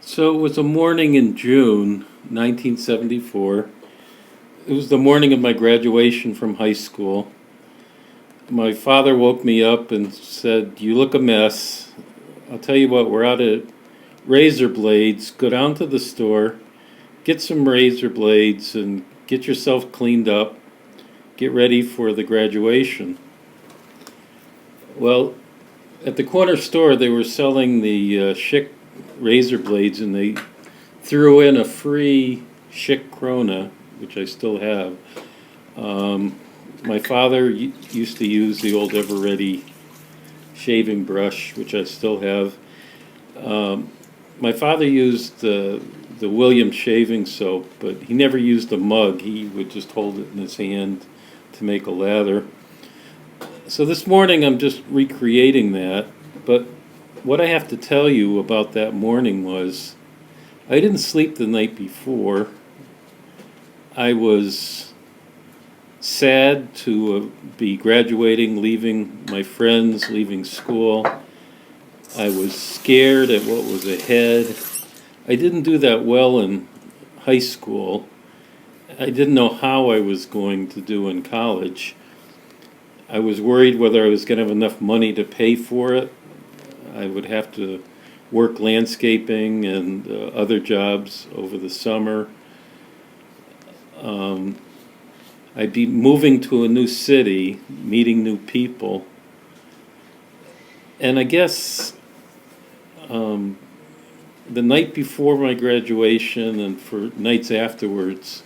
So it was a morning in June 1974. It was the morning of my graduation from high school. My father woke me up and said, "You look a mess. I'll tell you what, we're out of razor blades. Go down to the store, get some razor blades, and get yourself cleaned up. Get ready for the graduation." Well, at the corner store, they were selling the Schick razor blades, and they threw in a free Schick Krona, which I still have. My father used to use the old Eveready shaving brush, which I still have. My father used the Williams shaving soap, but he never used a mug. He would just hold it in his hand to make a lather. So this morning I'm just recreating that, but what I have to tell you about that morning was I didn't sleep the night before. I was sad to be graduating, leaving my friends, leaving school. I was scared at what was ahead. I didn't do that well in high school. I didn't know how I was going to do in college. I was worried whether I was going to have enough money to pay for it. I would have to work landscaping and other jobs over the summer. I'd be moving to a new city, meeting new people. And I guess the night before my graduation and for nights afterwards,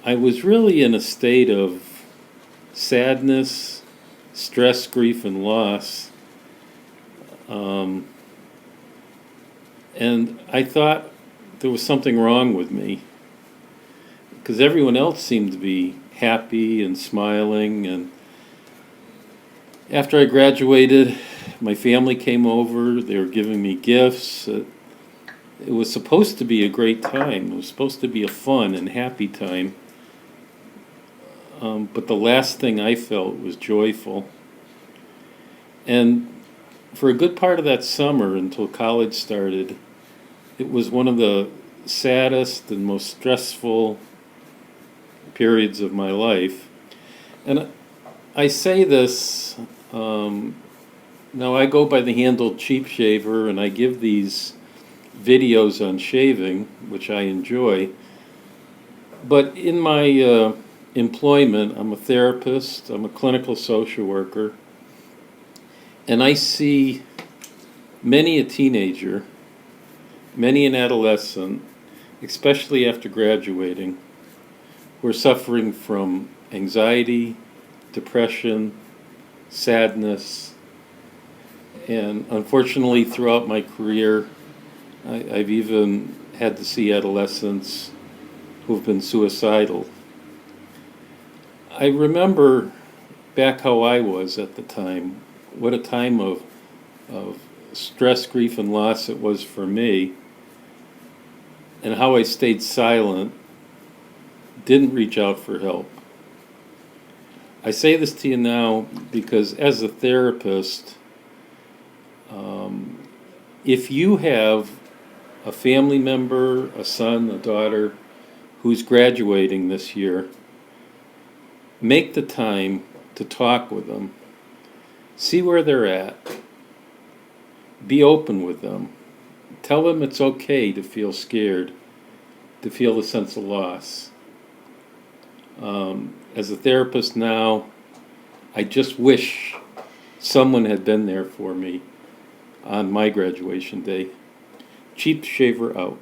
I was really in a state of sadness, stress, grief, and loss. And I thought there was something wrong with me because everyone else seemed to be happy and smiling. And after I graduated, my family came over. They were giving me gifts. It was supposed to be a great time. It was supposed to be a fun and happy time. But the last thing I felt was joyful. And for a good part of that summer until college started, it was one of the saddest and most stressful periods of my life. And I say this, now I go by the handle Cheap Shaver, and I give these videos on shaving, which I enjoy. But in my employment, I'm a therapist, I'm a clinical social worker, and I see many a teenager, many an adolescent, especially after graduating, who are suffering from anxiety, depression, sadness, and unfortunately throughout my career, I've even had to see adolescents who've been suicidal. I remember back how I was at the time, what a time of stress, grief, and loss it was for me, and how I stayed silent, didn't reach out for help. I say this to you now because as a therapist, if you have a family member, a son, a daughter, who's graduating this year, make the time to talk with them. See where they're at. Be open with them. Tell them it's okay to feel scared, to feel a sense of loss. As a therapist now, I just wish someone had been there for me on my graduation day. Cheap Shaver out.